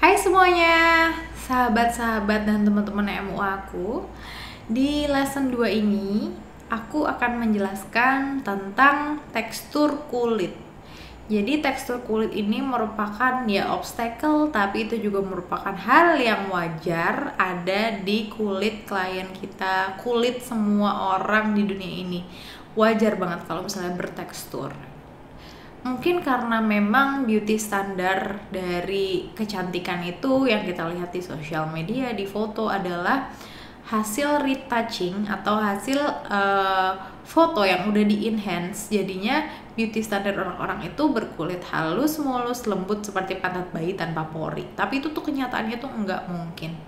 Hai semuanya, sahabat-sahabat dan teman-teman MU aku. Di lesson 2 ini, aku akan menjelaskan tentang tekstur kulit. Jadi tekstur kulit ini merupakan obstacle, tapi itu juga merupakan hal yang wajar ada di kulit klien kita, kulit semua orang di dunia ini. Wajar banget kalau misalnya bertekstur. Mungkin karena memang beauty standar dari kecantikan itu yang kita lihat di sosial media, di foto adalah hasil retouching atau hasil foto yang udah di enhance. Jadinya beauty standar orang-orang itu berkulit halus, mulus, lembut seperti pantat bayi tanpa pori. Tapi itu tuh kenyataannya tuh nggak mungkin.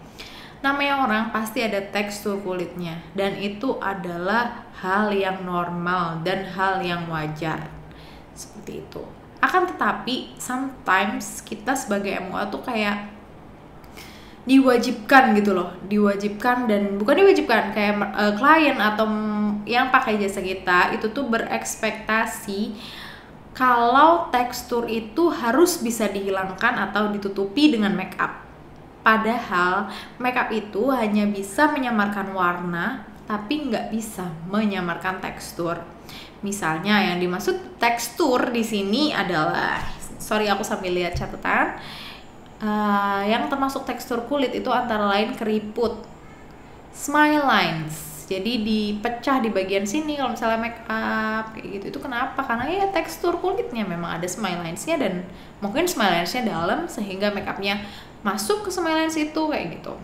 Namanya orang pasti ada tekstur kulitnya, dan itu adalah hal yang normal dan hal yang wajar. Seperti itu. Akan tetapi sometimes kita sebagai MUA tuh kayak diwajibkan gitu loh, diwajibkan dan bukan diwajibkan, kayak klien atau yang pakai jasa kita itu tuh berekspektasi kalau tekstur itu harus bisa dihilangkan atau ditutupi dengan make up. Padahal make up itu hanya bisa menyamarkan warna tapi nggak bisa menyamarkan tekstur. Misalnya yang dimaksud tekstur di sini adalah, sorry aku sambil lihat catatan, yang termasuk tekstur kulit itu antara lain keriput, smile lines, jadi dipecah di bagian sini kalau misalnya make up kayak gitu. Itu kenapa? Karena ya tekstur kulitnya memang ada smile linesnya, dan mungkin smile linesnya dalam sehingga make upnya masuk ke smile lines itu kayak gitu.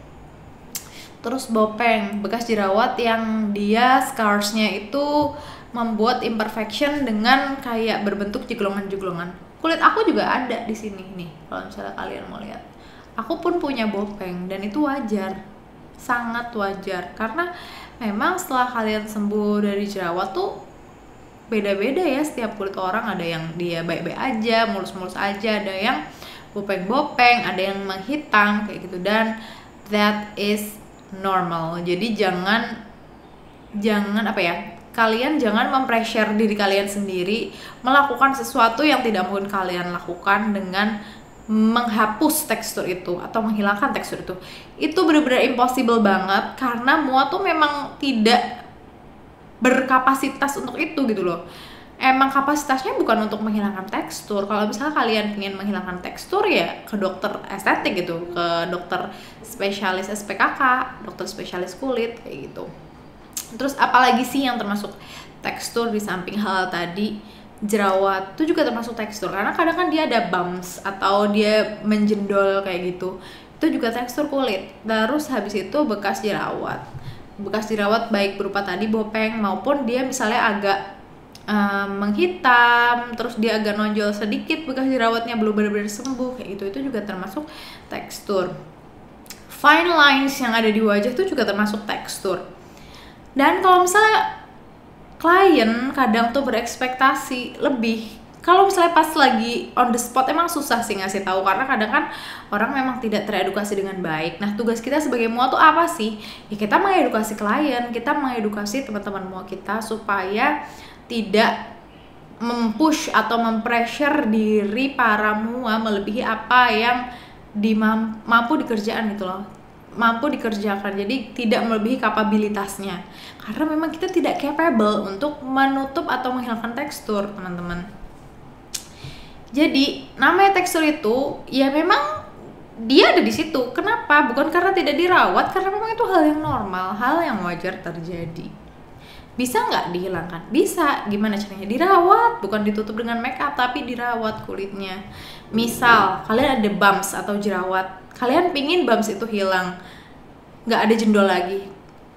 Terus bopeng, bekas jerawat yang dia scarsnya itu membuat imperfection dengan kayak berbentuk jeglongan-jeglongan. Kulit aku juga ada di sini nih, kalau misalnya kalian mau lihat. Aku pun punya bopeng dan itu wajar, sangat wajar, karena memang setelah kalian sembuh dari jerawat tuh beda-beda ya setiap kulit orang. Ada yang dia baik-baik aja, mulus-mulus aja, ada yang bopeng-bopeng, ada yang menghitam kayak gitu, dan that is normal. Jadi jangan kalian jangan mempressure diri kalian sendiri melakukan sesuatu yang tidak mungkin kalian lakukan dengan menghapus tekstur itu atau menghilangkan tekstur itu. Itu benar-benar impossible banget, karena MUA tuh memang tidak berkapasitas untuk itu gitu loh. Emang kapasitasnya bukan untuk menghilangkan tekstur. Kalau misalnya kalian ingin menghilangkan tekstur ya ke dokter estetik gitu, ke dokter spesialis SPKK, dokter spesialis kulit kayak gitu. Terus apalagi sih yang termasuk tekstur di samping hal tadi? Jerawat itu juga termasuk tekstur, karena kadang kan dia ada bumps atau dia menjendol kayak gitu. Itu juga tekstur kulit. Terus habis itu bekas jerawat. Bekas jerawat baik berupa tadi bopeng maupun dia misalnya agak menghitam, terus dia agak nonjol sedikit, bekas jerawatnya belum benar-benar sembuh kayak gitu. Itu juga termasuk tekstur. Fine lines yang ada di wajah itu juga termasuk tekstur. Dan kalau misalnya klien kadang tuh berekspektasi lebih, kalau misalnya pas lagi on the spot emang susah sih ngasih tahu, karena kadang kan orang memang tidak teredukasi dengan baik. Nah, tugas kita sebagai MUA tuh apa sih? Ya kita mengedukasi klien, kita mengedukasi teman-teman MUA kita supaya tidak mempush atau mempressure diri para MUA melebihi apa yang mampu dikerjakan gitu loh, mampu dikerjakan. Jadi tidak melebihi kapabilitasnya, karena memang kita tidak capable untuk menutup atau menghilangkan tekstur, teman-teman. Jadi namanya tekstur itu ya memang dia ada di situ. Kenapa? Bukan karena tidak dirawat, karena memang itu hal yang normal, hal yang wajar terjadi. Bisa nggak dihilangkan? Bisa. Gimana caranya? Dirawat, bukan ditutup dengan make up, tapi dirawat kulitnya. Misal kalian ada bumps atau jerawat, kalian pingin bumps itu hilang, nggak ada jendol lagi.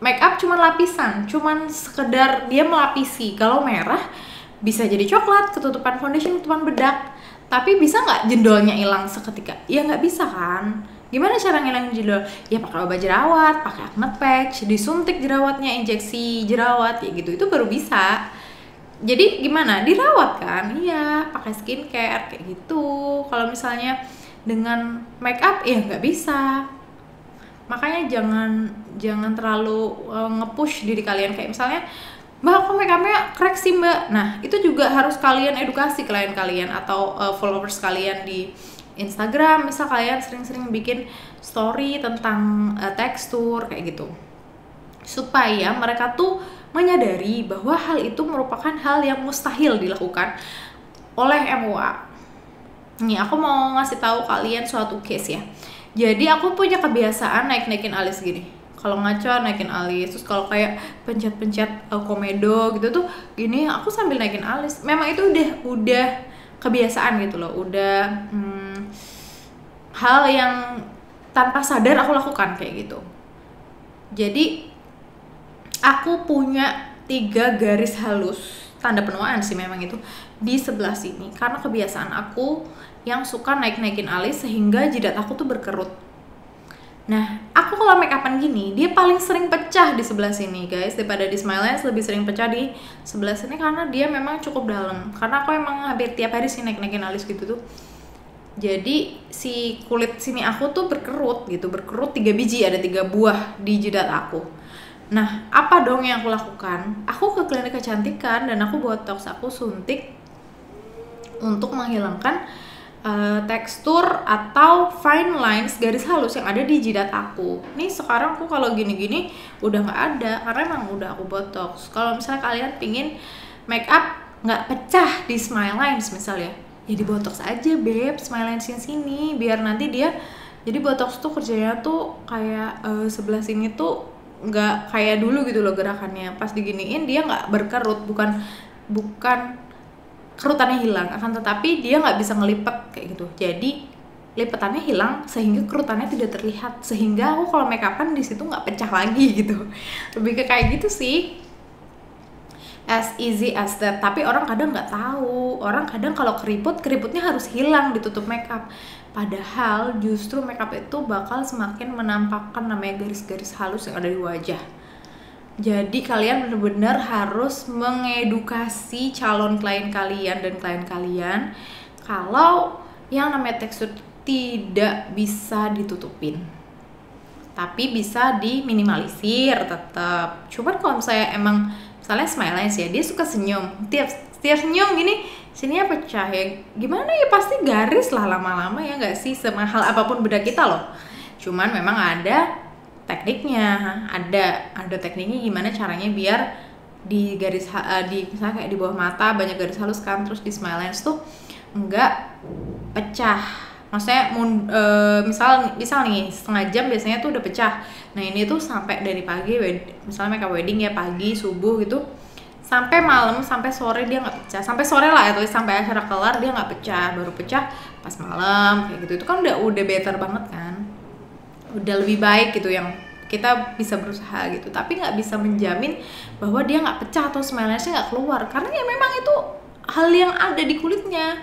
Make up cuma lapisan, cuman sekedar dia melapisi. Kalau merah bisa jadi coklat, ketutupan foundation, ketutupan bedak. Tapi bisa nggak jendolnya hilang seketika? Ya nggak bisa kan. Gimana cara ngilangin jendol? Ya pakai obat jerawat, pakai acne patch, disuntik jerawatnya, injeksi jerawat ya gitu. Itu baru bisa. Jadi gimana? Dirawat kan? Iya, pakai skincare kayak gitu. Kalau misalnya dengan make up ya nggak bisa. Makanya jangan terlalu nge-push diri kalian, kayak misalnya, Mbak, aku make upnya crack sih Mbak. Nah, itu juga harus kalian edukasi klien kalian atau followers kalian di Instagram, misal kalian sering-sering bikin story tentang tekstur kayak gitu, supaya mereka tuh menyadari bahwa hal itu merupakan hal yang mustahil dilakukan oleh MUA. Nih aku mau ngasih tahu kalian suatu case ya. Jadi aku punya kebiasaan naik-naikin alis gini. Kalau ngaca naikin alis, terus kalau kayak pencet-pencet komedo gitu tuh gini aku sambil naikin alis. Memang itu udah kebiasaan gitu loh, udah hal yang tanpa sadar aku lakukan kayak gitu. Jadi aku punya 3 garis halus, tanda penuaan sih memang itu, di sebelah sini karena kebiasaan aku yang suka naik-naikin alis sehingga jidat aku tuh berkerut. Nah, aku kalau make upan gini, dia paling sering pecah di sebelah sini guys, daripada di Smile Lens lebih sering pecah di sebelah sini karena dia memang cukup dalam. Karena aku emang hampir tiap hari sih naik-naikin alis gitu tuh. Jadi si kulit sini aku tuh berkerut gitu, berkerut 3 biji, ada 3 buah di jidat aku. Nah, apa dong yang aku lakukan? Aku ke klinik kecantikan dan aku botox, aku suntik untuk menghilangkan tekstur atau fine lines, garis halus yang ada di jidat aku. Nih sekarang aku kalau gini-gini udah nggak ada karena emang udah aku botox. Kalau misalnya kalian pingin make up nggak pecah di smile lines misalnya, ya di botox aja beb, smile lines yang sini biar nanti dia, jadi botox tuh kerjanya tuh kayak sebelah sini tuh nggak kayak dulu gitu loh gerakannya. Pas diginiin dia nggak berkerut, bukan kerutannya hilang, akan tetapi dia nggak bisa ngelipet kayak gitu. Jadi lipetannya hilang sehingga kerutannya tidak terlihat, sehingga aku kalau make upan di situ nggak pecah lagi gitu. Lebih ke kayak gitu sih, as easy as that. Tapi orang kadang nggak tahu, orang kadang kalau keriputnya harus hilang ditutup make up. Padahal justru make up itu bakal semakin menampakkan namanya garis-garis halus yang ada di wajah. Jadi kalian benar-benar harus mengedukasi calon klien kalian dan klien kalian kalau yang namanya tekstur tidak bisa ditutupin, tapi bisa diminimalisir tetap. Cuman kalau misalnya Smile Lens ya, dia suka senyum, tiap senyum gini sininya pecah ya, gimana ya, pasti garis lah lama-lama ya nggak sih, semahal apapun bedak kita loh. Cuman memang ada tekniknya, ada tekniknya gimana caranya biar di garis di misalnya kayak di bawah mata banyak garis halus kan, terus di Smile Lens tuh enggak pecah. Maksudnya misal nih setengah jam biasanya tuh udah pecah. Nah ini tuh sampai dari pagi, misalnya makeup wedding ya pagi subuh gitu, sampai malam, sampai sore dia nggak pecah, sampai sore lah ya, sampai acara kelar dia nggak pecah, baru pecah pas malam kayak gitu. Itu kan udah better banget kan, udah lebih baik gitu, yang kita bisa berusaha gitu. Tapi nggak bisa menjamin bahwa dia nggak pecah atau Smile Lensnya nggak keluar, karena ya memang itu hal yang ada di kulitnya.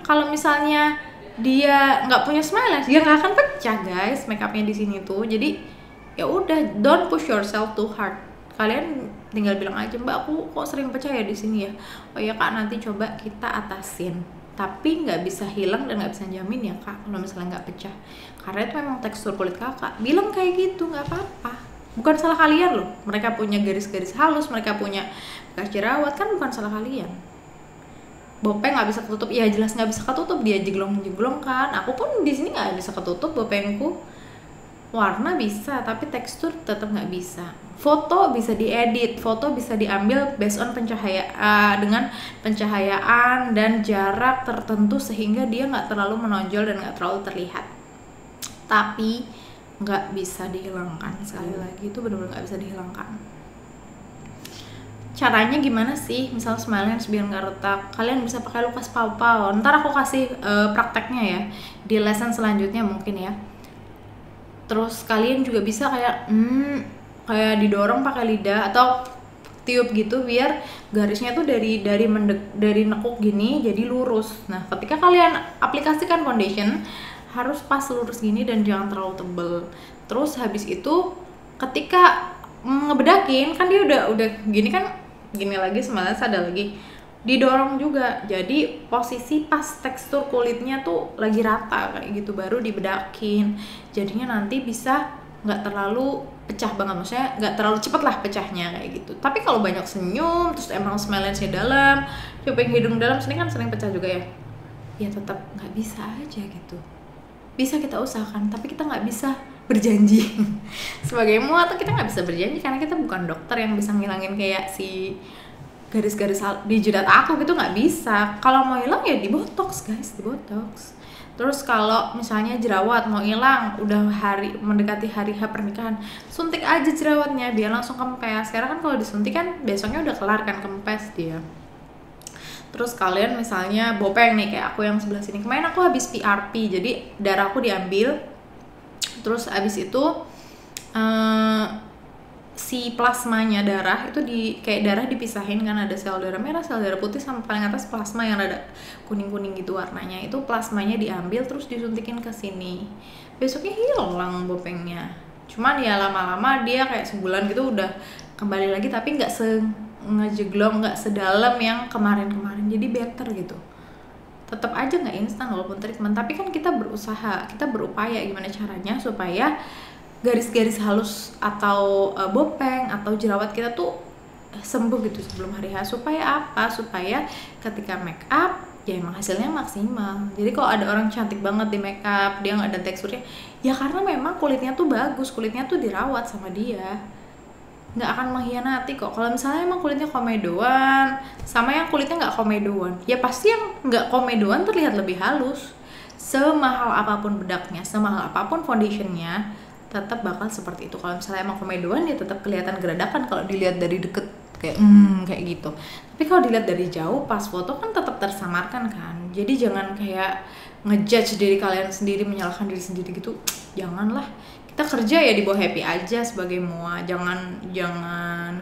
Kalau misalnya dia nggak punya Smile Lens, dia nggak akan pecah guys make upnya di sini tuh. Jadi ya udah, don't push yourself too hard. Kalian tinggal bilang aja, mbak aku kok sering pecah ya di sini ya, oh ya kak nanti coba kita atasin. Tapi nggak bisa hilang dan nggak bisa jamin ya kak kalau misalnya nggak pecah, karena itu memang tekstur kulit kakak. Bilang kayak gitu, nggak apa-apa, bukan salah kalian loh. Mereka punya garis-garis halus, mereka punya bekas jerawat, kan bukan salah kalian. Bopeng nggak bisa ketutup, ya jelas nggak bisa ketutup, dia jeglong kan. Aku pun di sini nggak bisa ketutup bopengku. Warna bisa, tapi tekstur tetap nggak bisa. Foto bisa diedit, foto bisa diambil based on dengan pencahayaan dan jarak tertentu sehingga dia nggak terlalu menonjol dan nggak terlalu terlihat. Tapi nggak bisa dihilangkan, sekali lagi itu benar-benar nggak bisa dihilangkan. Caranya gimana sih? Misal Smile Lens biar nggak retak, kalian bisa pakai Lukas Pau-Pau. Ntar aku kasih prakteknya ya di lesson selanjutnya mungkin ya. Terus kalian juga bisa kayak didorong pakai lidah atau tiup gitu biar garisnya tuh dari nekuk gini jadi lurus. Nah ketika kalian aplikasikan foundation harus pas lurus gini dan jangan terlalu tebel. Terus habis itu ketika ngebedakin kan dia udah gini kan, gini lagi sebenarnya ada lagi didorong juga, jadi posisi pas tekstur kulitnya tuh lagi rata kayak gitu baru dibedakin, jadinya nanti bisa nggak terlalu pecah banget, maksudnya nggak terlalu cepet lah pecahnya kayak gitu. Tapi kalau banyak senyum terus emang Smile Lensnya dalam, cuping hidung dalam, sini kan sering pecah juga ya. ya tetap nggak bisa aja gitu. Bisa kita usahakan, tapi kita nggak bisa berjanji. Sebagai mua tuh kita nggak bisa berjanji karena kita bukan dokter yang bisa ngilangin kayak si garis-garis di jidat aku gitu, nggak bisa. Kalau mau hilang ya dibotox guys, dibotox. Terus kalau misalnya jerawat mau hilang, udah mendekati hari H pernikahan, suntik aja jerawatnya biar langsung kempes. Karena kan kalau disuntik kan besoknya udah kelar kan kempes dia. Terus kalian misalnya bopeng nih kayak aku yang sebelah sini, kemarin aku habis PRP, jadi darah aku diambil. Terus abis itu si plasmanya darah itu kayak darah dipisahin kan, ada sel darah merah, sel darah putih, sama paling atas plasma yang ada kuning-kuning gitu warnanya. Itu plasmanya diambil terus disuntikin ke sini. Besoknya hilang bopengnya. Cuman ya lama-lama dia kayak sebulan gitu udah kembali lagi, tapi nggak ngejeglong, nggak sedalam yang kemarin-kemarin. Jadi better gitu. Tetap aja nggak instan walaupun treatment, tapi kan kita berusaha, kita berupaya gimana caranya supaya garis-garis halus atau bopeng atau jerawat kita tuh sembuh gitu sebelum hari H. Supaya apa? Supaya ketika make up ya emang hasilnya maksimal. Jadi kalau ada orang cantik banget di make up, dia nggak ada teksturnya, ya karena memang kulitnya tuh bagus, kulitnya tuh dirawat sama dia, nggak akan mengkhianati kok. Kalau misalnya emang kulitnya komedoan sama yang kulitnya nggak komedoan, ya pasti yang nggak komedoan terlihat lebih halus. Semahal apapun bedaknya, semahal apapun foundationnya, tetap bakal seperti itu. Kalau misalnya emang komedoan ya tetap kelihatan geradakan kalau dilihat dari deket kayak kayak gitu. Tapi kalau dilihat dari jauh pas foto kan tetap tersamarkan kan. Jadi jangan kayak ngejudge diri kalian sendiri, menyalahkan diri sendiri gitu. Janganlah. Kita kerja ya dibawa happy aja sebagai mua. Jangan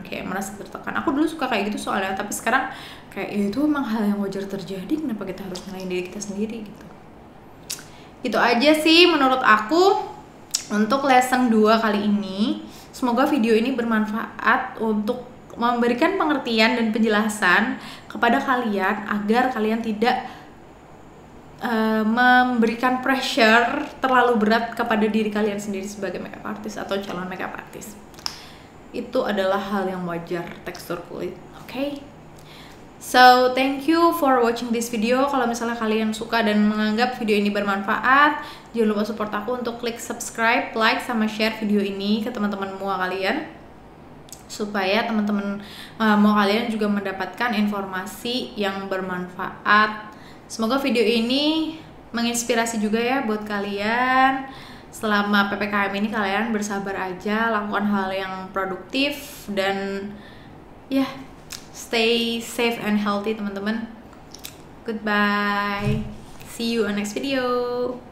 kayak merasa tertekan. Aku dulu suka kayak gitu soalnya, tapi sekarang kayak ya itu emang hal yang wajar terjadi. Kenapa kita harus nyalahin diri kita sendiri gitu. Itu aja sih menurut aku untuk lesson 2 kali ini. Semoga video ini bermanfaat untuk memberikan pengertian dan penjelasan kepada kalian agar kalian tidak memberikan pressure terlalu berat kepada diri kalian sendiri sebagai makeup artist atau calon makeup artist. Itu adalah hal yang wajar, tekstur kulit. Okay? So, thank you for watching this video. Kalau misalnya kalian suka dan menganggap video ini bermanfaat, jangan lupa support aku untuk klik subscribe, like, sama share video ini ke teman-teman mua kalian, supaya teman-teman mua kalian juga mendapatkan informasi yang bermanfaat. Semoga video ini menginspirasi juga ya buat kalian. Selama PPKM ini kalian bersabar aja, lakukan hal yang produktif, dan ya stay safe and healthy teman-teman. Goodbye. See you on next video.